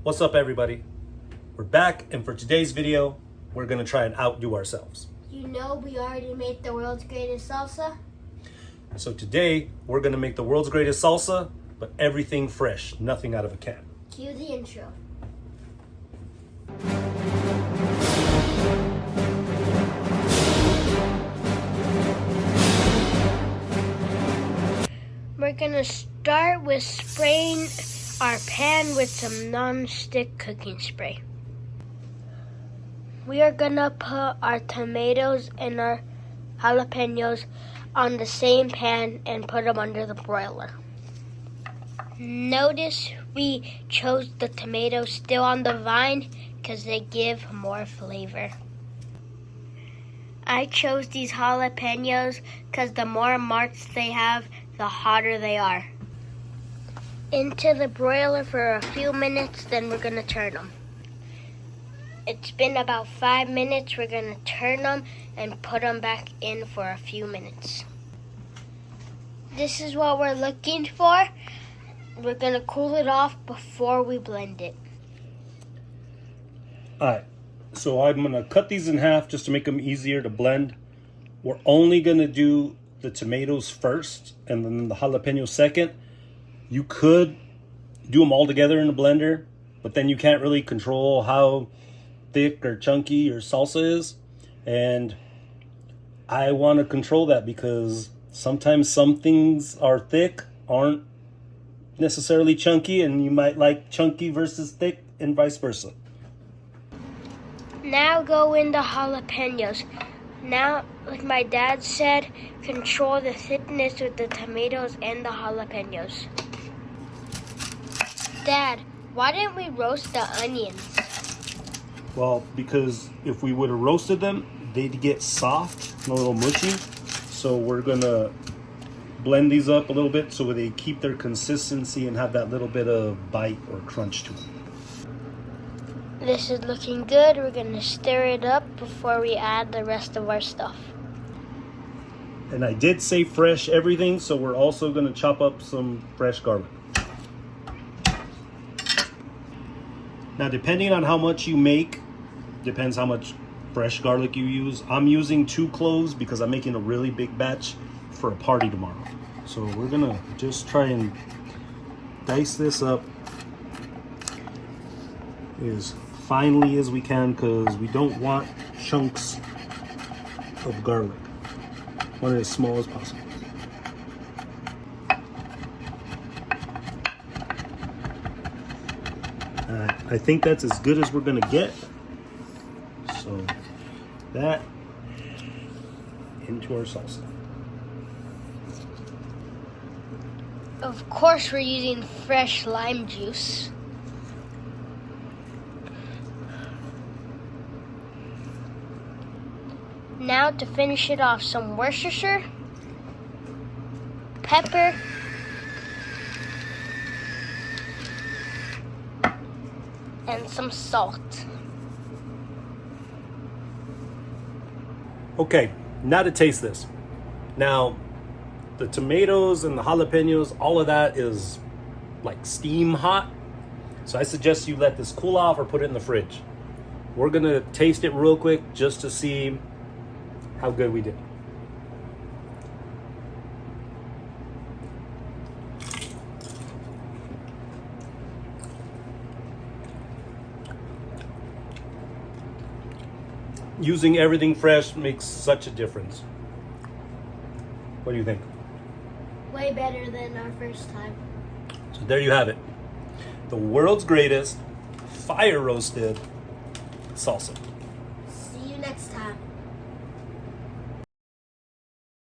What's up, everybody? We're back, and for today's video, we're gonna try and outdo ourselves. You know we already made the world's greatest salsa? So today, we're gonna make the world's greatest salsa, but everything fresh, nothing out of a can. Cue the intro. We're gonna start with spraying our pan with some non-stick cooking spray. We are gonna put our tomatoes and our jalapenos on the same pan and put them under the broiler. Notice we chose the tomatoes still on the vine because they give more flavor. I chose these jalapenos because the more marks they have, the hotter they are. Into the broiler for a few minutes, then we're gonna turn them. It's been about 5 minutes. We're gonna turn them and put them back in for a few minutes. This is what we're looking for. We're gonna cool it off before we blend it. Alright, so I'm gonna cut these in half just to make them easier to blend. We're only gonna do the tomatoes first and then the jalapeno second. You could do them all together in a blender, but then you can't really control how thick or chunky your salsa is. And I want to control that because sometimes some things are thick, aren't necessarily chunky, and you might like chunky versus thick and vice versa. Now go in the jalapenos. Now, like my dad said, control the thickness with the tomatoes and the jalapenos. Dad, why didn't we roast the onions? Well, because if we would have roasted them, they'd get soft and a little mushy. So we're gonna blend these up a little bit so they keep their consistency and have that little bit of bite or crunch to them. This is looking good. We're gonna stir it up before we add the rest of our stuff. And I did say fresh everything, so we're also gonna chop up some fresh garlic. Now, depending on how much you make, depends how much fresh garlic you use. I'm using 2 cloves because I'm making a really big batch for a party tomorrow. So we're gonna just try and dice this up as finely as we can because we don't want chunks of garlic. Want it as small as possible. I think that's as good as we're gonna get. So that into our salsa. Of course, we're using fresh lime juice. Now to finish it off, some Worcestershire, pepper, and some salt. Okay, now to taste this. Now, the tomatoes and the jalapenos, all of that is like steam hot. So I suggest you let this cool off or put it in the fridge. We're gonna taste it real quick just to see how good we did. Using everything fresh makes such a difference. What do you think? Way better than our first time. So there you have it. The world's greatest fire roasted salsa. See you next time.